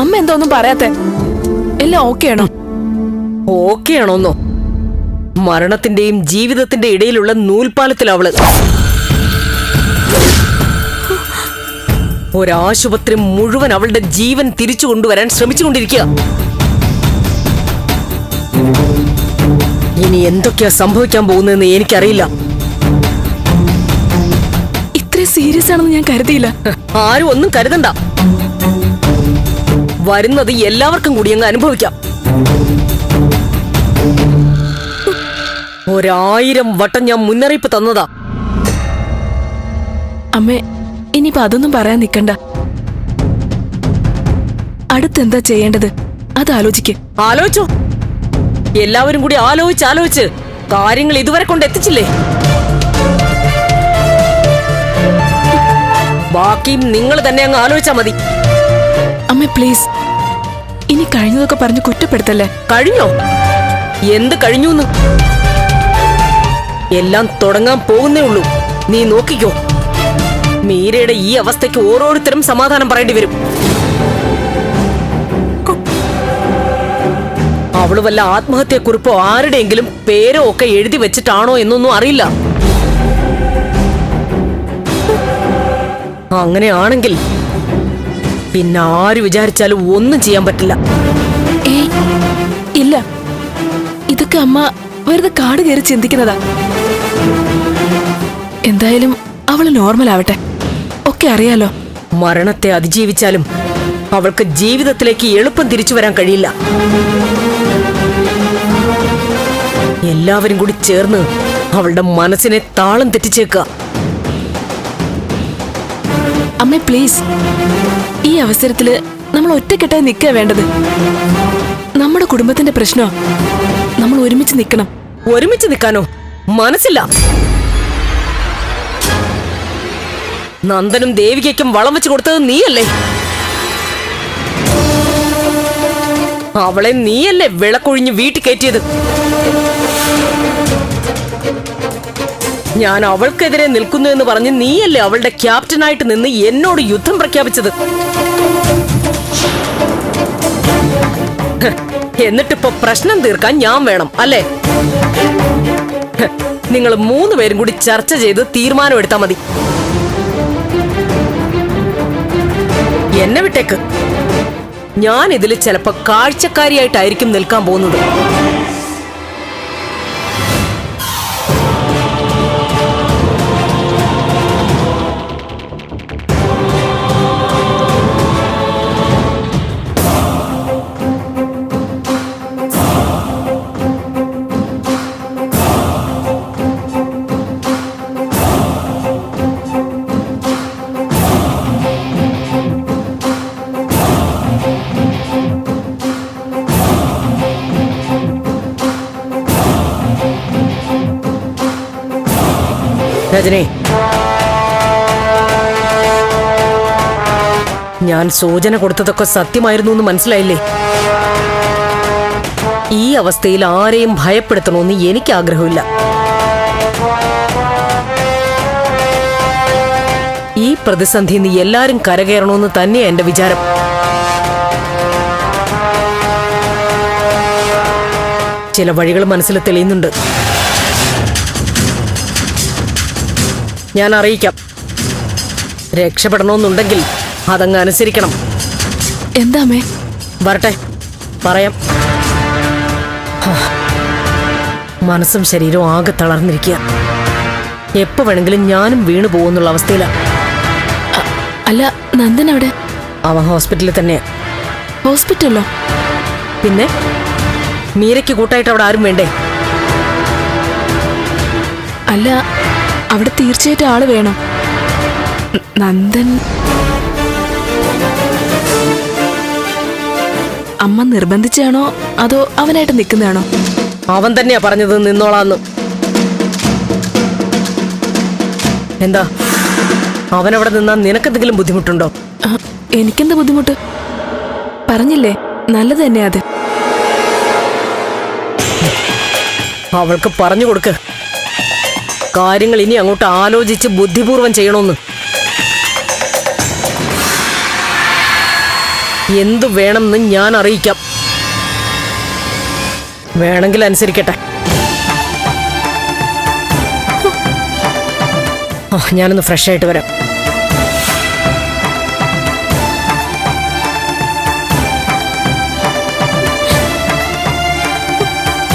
അമ്മ എന്താ ഒന്നും പറയാത്തെ? എല്ലാം ഓക്കെ ആണോ? ഓക്കെ ആണോന്നോ? മരണത്തിന്റെയും ജീവിതത്തിന്റെ ഇടയിലുള്ള നൂൽപാലത്തിൽ അവള്. ഒരാശുപത്രി മുഴുവൻ അവളുടെ ജീവൻ തിരിച്ചു കൊണ്ടുവരാൻ ശ്രമിച്ചുകൊണ്ടിരിക്കുക. ഇനി എന്തൊക്കെയാ സംഭവിക്കാൻ പോകുന്നതെന്ന് എനിക്കറിയില്ല. ഇത്ര സീരിയസ് ആണെന്ന് ഞാൻ കരുതിയില്ല. ആരും ഒന്നും കരുതണ്ട. വരുന്നത് എല്ലാവർക്കും കൂടി അങ്ങ് അനുഭവിക്കാം. 1000 വട്ടം ഞാൻ മുന്നറിയിപ്പ് തന്നതാ. അമ്മേ, ഇനിയിപ്പോ അതൊന്നും പറയാൻ നിക്കണ്ട. അടുത്തെന്താ ചെയ്യേണ്ടത് അത് ആലോചിക്ക്. ആലോചിച്ചോ? എല്ലാവരും കൂടി ആലോചിച്ച് കാര്യങ്ങൾ ഇതുവരെ കൊണ്ട് എത്തിച്ചില്ലേ? ബാക്കിയും നിങ്ങൾ തന്നെ അങ്ങ് ആലോചിച്ചാ മതി. അമ്മേ പ്ലീസ്, ഇനി കഴിഞ്ഞതൊക്കെ പറഞ്ഞ് കുറ്റപ്പെടുത്തല്ലേ. കഴിഞ്ഞോ? എന്ത് കഴിഞ്ഞൂന്ന്? എല്ലാം തുടങ്ങാൻ പോകുന്നേ ഉള്ളൂ. നീ നോക്കിക്കോ. മീരയുടെ ഈ അവസ്ഥയ്ക്ക് ഓരോരുത്തരും സമാധാനം പറയേണ്ടി വരും. അവള് വല്ല ആത്മഹത്യക്കുറിപ്പോ ആരുടെയെങ്കിലും പേരോ ഒക്കെ എഴുതി വെച്ചിട്ടാണോ എന്നൊന്നും അറിയില്ല. അങ്ങനെയാണെങ്കിൽ പിന്നെ ആര് വിചാരിച്ചാലും ഒന്നും ചെയ്യാൻ പറ്റില്ല. ഇല്ല, ഇതൊക്കെ അമ്മ വെറുതെ കാട് കയറി ചിന്തിക്കുന്നതാ. എന്തായാലും അവള് നോർമൽ ആവട്ടെ. ഒക്കെ അറിയാലോ. മരണത്തെ അതിജീവിച്ചാലും അവൾക്ക് ജീവിതത്തിലേക്ക് എളുപ്പം തിരിച്ചു വരാൻ കഴിയില്ല. എല്ലാവരും കൂടി ചേർന്ന് അവളുടെ മനസ്സിനെ താളം തെറ്റിച്ചേക്കുക. അമ്മേ പ്ലീസ്, ഈ അവസരത്തില് നമ്മൾ ഒറ്റക്കെട്ടായി നിൽക്കുക വേണ്ടത്. നമ്മുടെ കുടുംബത്തിന്റെ പ്രശ്നോ. നമ്മൾ ഒരുമിച്ച് നിൽക്കണം. ഒരുമിച്ച് നിൽക്കാനോ? മനസ്സില്ല. നന്ദനും ദേവികയ്ക്കും വളം വെച്ച് കൊടുത്തത് നീയല്ലേ? അവളെ നീയല്ലേ വിളക്കൊഴിഞ്ഞ് വീട്ടിൽ കയറ്റിയത്? ഞാൻ അവൾക്കെതിരെ നിൽക്കുന്നു എന്ന് പറഞ്ഞ് നീയല്ലേ അവളുടെ ക്യാപ്റ്റനായിട്ട് നിന്ന് എന്നോട് യുദ്ധം പ്രഖ്യാപിച്ചത്? എന്നിട്ടിപ്പോ പ്രശ്നം തീർക്കാൻ ഞാൻ വേണം അല്ലേ? നിങ്ങൾ 3 പേരും കൂടി ചർച്ച ചെയ്ത് തീരുമാനമെടുത്താ മതി. എന്നെ വിട്ടേക്ക്. ഞാൻ ഇതിൽ ചിലപ്പോ കാഴ്ചക്കാരിയായിട്ടായിരിക്കും നിൽക്കാൻ പോകുന്നത്. രജനി, ഞാൻ സൂചന കൊടുത്തതൊക്കെ സത്യമായിരുന്നു എന്ന് മനസ്സിലായില്ലേ? ഈ അവസ്ഥയിൽ ആരെയും ഭയപ്പെടുത്തണമെന്ന് എനിക്ക് ആഗ്രഹമില്ല. ഈ പ്രതിസന്ധിയിൽ നിന്ന് എല്ലാരും കരകയറണമെന്ന് തന്നെയാ എന്റെ വിചാരം. ചില വഴികൾ മനസ്സിൽ തെളിയുന്നുണ്ട്. ഞാൻ അറിയിക്കാം. രക്ഷപ്പെടണമെന്നുണ്ടെങ്കിൽ അതങ്ങ് അനുസരിക്കണം. എന്താമേ? വരട്ടെ, പറയാം. മനസ്സും ശരീരവും ആകെ തളർന്നിരിക്കുക. എപ്പോ വേണമെങ്കിലും ഞാനും വീണു പോകുന്നുള്ള അവസ്ഥയിലാ. അല്ല, നന്ദൻ അവിടെ? അവൻ ഹോസ്പിറ്റലിൽ തന്നെയാ. ഹോസ്പിറ്റലോ? പിന്നെ മീരയ്ക്ക് കൂട്ടായിട്ട് അവിടെ ആരും വേണ്ടേ? അല്ല, അവിടെ തീർച്ചയായിട്ടും ആള് വേണം. നന്ദൻ അമ്മ നിർബന്ധിച്ചാണോ അതോ അവനായിട്ട് നിൽക്കുന്നതാണോ? അവൻ തന്നെയാ പറഞ്ഞത് നിന്നോളാന്ന്. എന്താ, അവനവിടെ നിന്നാ നിനക്കെന്തെങ്കിലും ബുദ്ധിമുട്ടുണ്ടോ? എനിക്കെന്താ ബുദ്ധിമുട്ട്? പറഞ്ഞില്ലേ, നല്ലത് തന്നെയാ അത്. അവൾക്ക് പറഞ്ഞു കൊടുക്ക്. കാര്യങ്ങൾ ഇനി അങ്ങോട്ട് ആലോചിച്ച് ബുദ്ധിപൂർവം ചെയ്യണമെന്ന്. എന്തു വേണമെന്ന് ഞാൻ അറിയിക്കാം. വേണമെങ്കിൽ അനുസരിക്കട്ടെ. ഞാനൊന്ന് ഫ്രഷ് ആയിട്ട് വരാം.